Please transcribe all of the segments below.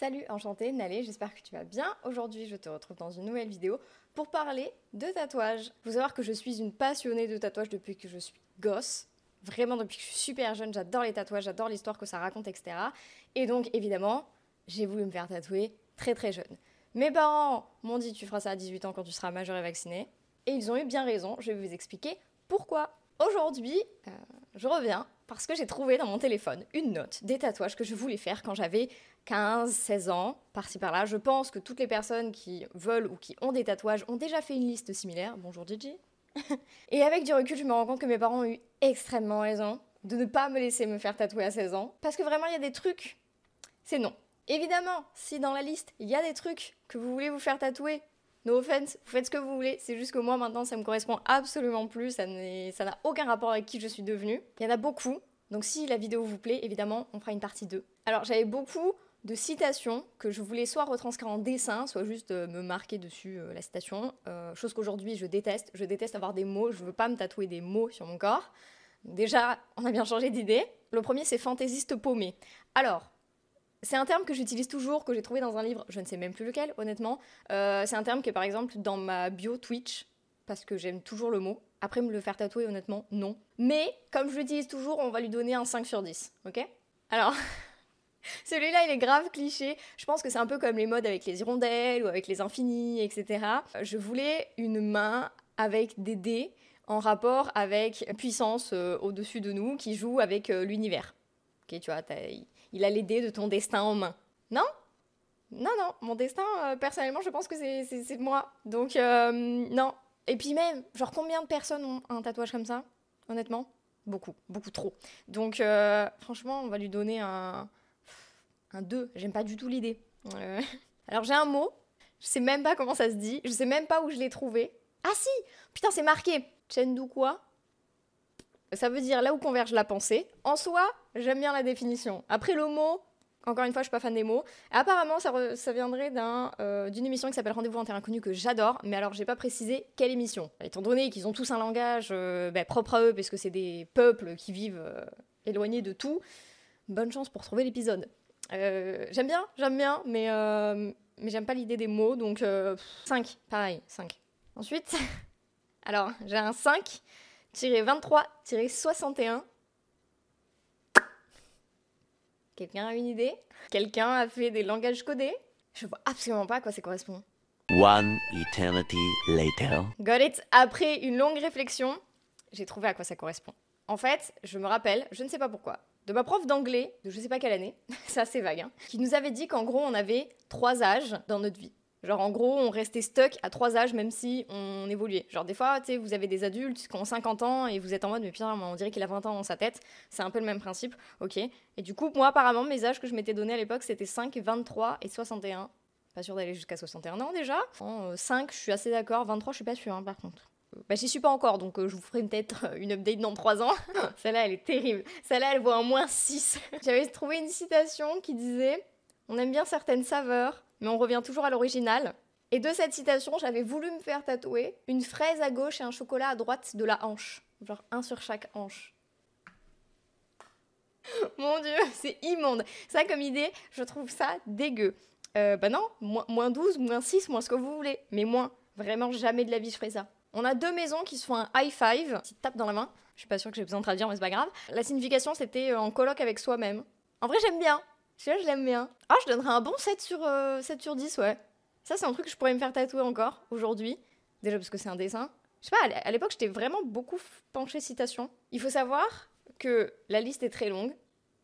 Salut, enchantée, Nalé, j'espère que tu vas bien. Aujourd'hui, je te retrouve dans une nouvelle vidéo pour parler de tatouage. Il faut savoir que je suis une passionnée de tatouage depuis que je suis gosse. Vraiment, depuis que je suis super jeune, j'adore les tatouages, j'adore l'histoire que ça raconte, etc. Et donc, évidemment, j'ai voulu me faire tatouer très très jeune. Mes parents m'ont dit tu feras ça à 18 ans quand tu seras majeur et vacciné. Et ils ont eu bien raison, je vais vous expliquer pourquoi. Aujourd'hui, je reviens parce que j'ai trouvé dans mon téléphone une note des tatouages que je voulais faire quand j'avais 15, 16 ans, par-ci par-là. Je pense que toutes les personnes qui veulent ou qui ont des tatouages ont déjà fait une liste similaire. Bonjour Gigi. Et avec du recul, je me rends compte que mes parents ont eu extrêmement raison de ne pas me laisser me faire tatouer à 16 ans. Parce que vraiment, il y a des trucs, c'est non. Évidemment, si dans la liste, il y a des trucs que vous voulez vous faire tatouer, no offense, vous faites ce que vous voulez. C'est juste que moi, maintenant, ça me correspond absolument plus. Ça n'a aucun rapport avec qui je suis devenue. Il y en a beaucoup. Donc si la vidéo vous plaît, évidemment, on fera une partie 2. Alors, j'avais beaucoup de citations que je voulais soit retranscrire en dessin, soit juste me marquer dessus la citation. Chose qu'aujourd'hui, je déteste. Je déteste avoir des mots. Je veux pas me tatouer des mots sur mon corps. Déjà, on a bien changé d'idée. Le premier, c'est fantaisiste paumé. Alors, c'est un terme que j'utilise toujours, que j'ai trouvé dans un livre, je ne sais même plus lequel, honnêtement. C'est un terme qui est par exemple dans ma bio Twitch, parce que j'aime toujours le mot. Après, me le faire tatouer, honnêtement, non. Mais, comme je l'utilise toujours, on va lui donner un 5 sur 10, ok? Alors, celui-là, il est grave cliché. Je pense que c'est un peu comme les modes avec les hirondelles ou avec les infinis, etc. Je voulais une main avec des dés en rapport avec puissance au-dessus de nous qui joue avec l'univers. Ok, tu vois, il a les dés de ton destin en main. Non? Non, non, mon destin, personnellement, je pense que c'est moi. Donc, non. Et puis même, genre, combien de personnes ont un tatouage comme ça? Honnêtement? Beaucoup, beaucoup trop. Donc, franchement, on va lui donner un 2. J'aime pas du tout l'idée. Alors, j'ai un mot. Je sais même pas comment ça se dit. Je sais même pas où je l'ai trouvé. Ah si! Putain, c'est marqué. Chendu quoi? Ça veut dire là où converge la pensée. En soi, j'aime bien la définition. Après le mot, encore une fois, je suis pas fan des mots. Apparemment, ça viendrait d'une émission qui s'appelle Rendez-vous en terre inconnue que j'adore, mais alors j'ai pas précisé quelle émission. Étant donné qu'ils ont tous un langage propre à eux, parce que c'est des peuples qui vivent éloignés de tout, bonne chance pour trouver l'épisode. J'aime bien, mais j'aime pas l'idée des mots, donc 5, pareil, 5. Ensuite, alors j'ai un 5. -23-61. Quelqu'un a une idée? Quelqu'un a fait des langages codés? Je vois absolument pas à quoi ça correspond. One eternity later. Got it. Après une longue réflexion, j'ai trouvé à quoi ça correspond. En fait, je me rappelle, je ne sais pas pourquoi, de ma prof d'anglais, de je sais pas quelle année, c'est assez vague, hein, qui nous avait dit qu'en gros, on avait 3 âges dans notre vie. Genre, en gros, on restait stuck à 3 âges, même si on évoluait. Genre, des fois, tu sais, vous avez des adultes qui ont 50 ans et vous êtes en mode, mais putain, on dirait qu'il a 20 ans dans sa tête. C'est un peu le même principe, ok. Et du coup, moi, apparemment, mes âges que je m'étais donné à l'époque, c'était 5, 23 et 61. Pas sûr d'aller jusqu'à 61 ans, déjà. 5, je suis assez d'accord. 23, je suis pas sûre, hein, par contre. J'y suis pas encore, donc je vous ferai peut-être une update dans 3 ans. Celle-là, elle est terrible. Celle-là, elle vaut un -6. J'avais trouvé une citation qui disait « On aime bien certaines saveurs, mais on revient toujours à l'original. » Et de cette citation, j'avais voulu me faire tatouer une fraise à gauche et un chocolat à droite de la hanche. Genre un sur chaque hanche. Mon Dieu, c'est immonde. Ça, comme idée, je trouve ça dégueu. Non, -12, -6, moins ce que vous voulez. Mais moins. Vraiment, jamais de la vie, je ferai ça. On a 2 maisons qui se font un high five, petite tape dans la main. Je suis pas sûre que j'ai besoin de traduire, mais c'est pas grave. La signification, c'était en coloc avec soi-même. En vrai, j'aime bien. Je l'aime bien. Ah, je donnerais un bon 7 sur 10, ouais. Ça, c'est un truc que je pourrais me faire tatouer encore, aujourd'hui. Déjà parce que c'est un dessin. Je sais pas, à l'époque, j'étais vraiment beaucoup penchée citation. Il faut savoir que la liste est très longue,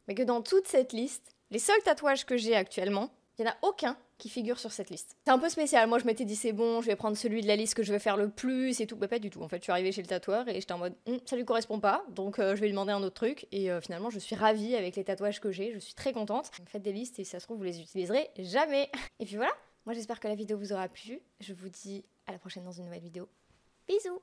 mais que dans toute cette liste, les seuls tatouages que j'ai actuellement, il n'y en a aucun qui figure sur cette liste. C'est un peu spécial. Moi, je m'étais dit, c'est bon, je vais prendre celui de la liste que je vais faire le plus et tout. Bah, pas du tout. En fait, je suis arrivée chez le tatoueur et j'étais en mode, ça lui correspond pas, donc je vais lui demander un autre truc. Et finalement, je suis ravie avec les tatouages que j'ai. Je suis très contente. Faites des listes et si ça se trouve, vous les utiliserez jamais. Et puis voilà. Moi, j'espère que la vidéo vous aura plu. Je vous dis à la prochaine dans une nouvelle vidéo. Bisous!